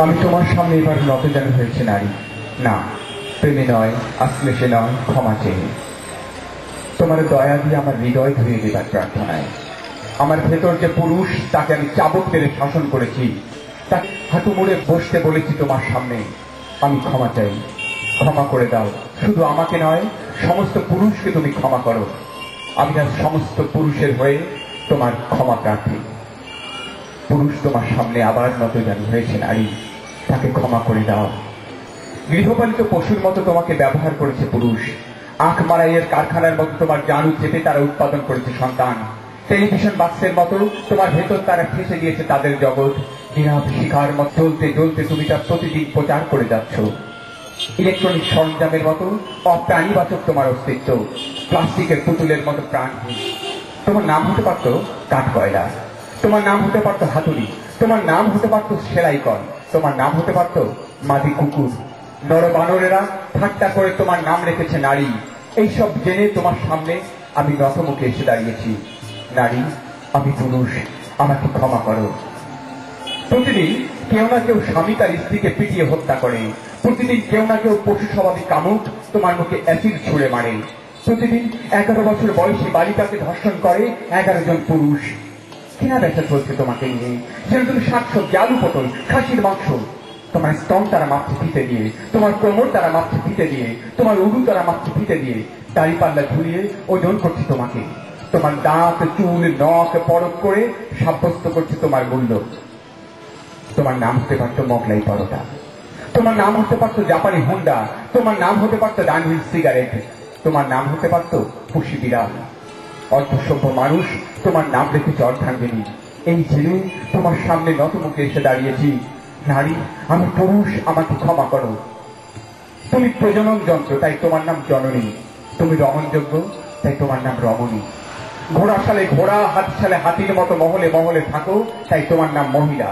আমি তোমার সামনে এবার নতজান হয়েছে নারী। না, প্রেমে নয়, আশ্লেষে নয়, ক্ষমা চেয়ে তোমার দয়া দিয়ে আমার হৃদয় ধুয়ে দেবার প্রার্থনায়। আমার ভেতর যে পুরুষ, তাকে আমি চাবুক মেরে শাসন করেছি, তাকে হাঁটু মুড়ে বসতে বলেছি তোমার সামনে। আমি ক্ষমা চাই, ক্ষমা করে দাও। শুধু আমাকে নয়, সমস্ত পুরুষকে তুমি ক্ষমা করো। আমি আজ সমস্ত পুরুষের হয়ে তোমার ক্ষমা প্রার্থী। পুরুষ তোমার সামনে আবার নতজান হয়েছে নারী, তাকে ক্ষমা করে দাও। গৃহপালিত পশুর মতো তোমাকে ব্যবহার করেছে পুরুষ। আখ মারাইয়ের কারখানার মতো তোমার জানু চেপে তারা উৎপাদন করেছে সন্তান। টেলিভিশন বাক্সের মতো তোমার ভেতর তারা ঠেসে দিয়েছে তাদের জগৎ। নিরাপ শিখার মতো জ্বলতে জ্বলতে তুমি তা প্রতিদিন প্রচার করে যাচ্ছ। ইলেকট্রনিক সরঞ্জামের মতো অপ্রাণীবাচক তোমার অস্তিত্ব, প্লাস্টিকের পুতুলের মতো প্রাণহীন। তোমার নাম হতে পারত কাঠ কয়লা, তোমার নাম হতে পারত হাতুড়ি, তোমার নাম হতে পারত সেলাই কল, তোমার নাম হতে পারত মাদি কুকুর। নরবানরেরা ঠাট্টা করে তোমার নাম রেখেছে নারী। এইসব জেনে তোমার সামনে আমি নতমুখে এসে দাঁড়িয়েছি। নারী, আমি পুরুষ, আমাকে ক্ষমা করো। প্রতিদিন কেউ না কেউ স্বামী তার স্ত্রীকে পিটিয়ে হত্যা করে। প্রতিদিন কেউ না কেউ পশু স্বভাবী কামুক তোমার মুখে অ্যাসিড ছুঁড়ে মারে। প্রতিদিন 11 বছর বয়সী বালিকাকে ধর্ষণ করে 11 জন পুরুষ। কেনা বেচা চলছে তোমাকে নিয়ে, যেন তুমি শাকসবজি, আলু পটল, খাসির মাংস। তোমার স্তন তারা মাপছে ফিতে দিয়ে, তোমার কোমর তারা মাপছে ফিতে দিয়ে, তোমার উরু তারা মাপছে ফিতে দিয়ে। দাড়ি পাল্লা ঝুলিয়ে ওজন করছে তোমাকে। তোমার দাঁত, চুল, নখ পরক করে সাব্যস্ত করছে তোমার মূল্য। তোমার নাম হতে পারত মোগলাই পরোটা, তোমার নাম হতে পারত জাপানি হুন্ডা, তোমার নাম হতে পারত ডানহিল সিগারেট, তোমার নাম হতে পারত পুষি বিড়াল। অর্ধসভ্য মানুষ তোমার নাম রেখেছে অর্ধাঙ্গিনী। এই জেনে তোমার সামনে নতমুখে এসে দাঁড়িয়েছি। নারী, আমি পুরুষ, আমাকে ক্ষমা করো। তুমি প্রজনন যন্ত্র, তাই তোমার নাম জননী। তুমি রমণযোগ্য, তাই তোমার নাম রমণী। ঘোড়া সালে ঘোড়া, হাতি সালে হাতির মতো মহলে মহলে থাকো, তাই তোমার নাম মহিলা।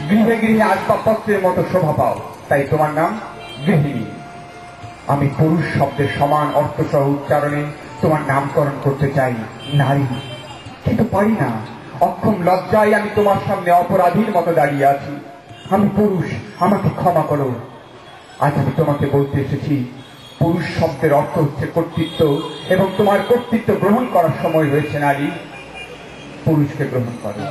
গৃহে গৃহে আসবাবপত্রের মতো শোভা পাও, তাই তোমার নাম গৃহিণী। আমি পুরুষ শব্দের সমান অর্থসহ উচ্চারণে তোমার নামকরণ করতে চাই নারী, কিন্তু পারি না। অক্ষম লজ্জায় আমি তোমার সামনে অপরাধীর মতো দাঁড়িয়ে আছি। আমি পুরুষ, আমাকে ক্ষমা করো। আজ আমি তোমাকে বলতে এসেছি, পুরুষ শব্দের অর্থ হচ্ছে কর্তৃত্ব, এবং তোমার কর্তৃত্ব গ্রহণ করার সময় হয়েছে নারী। পুরুষকে গ্রহণ করো।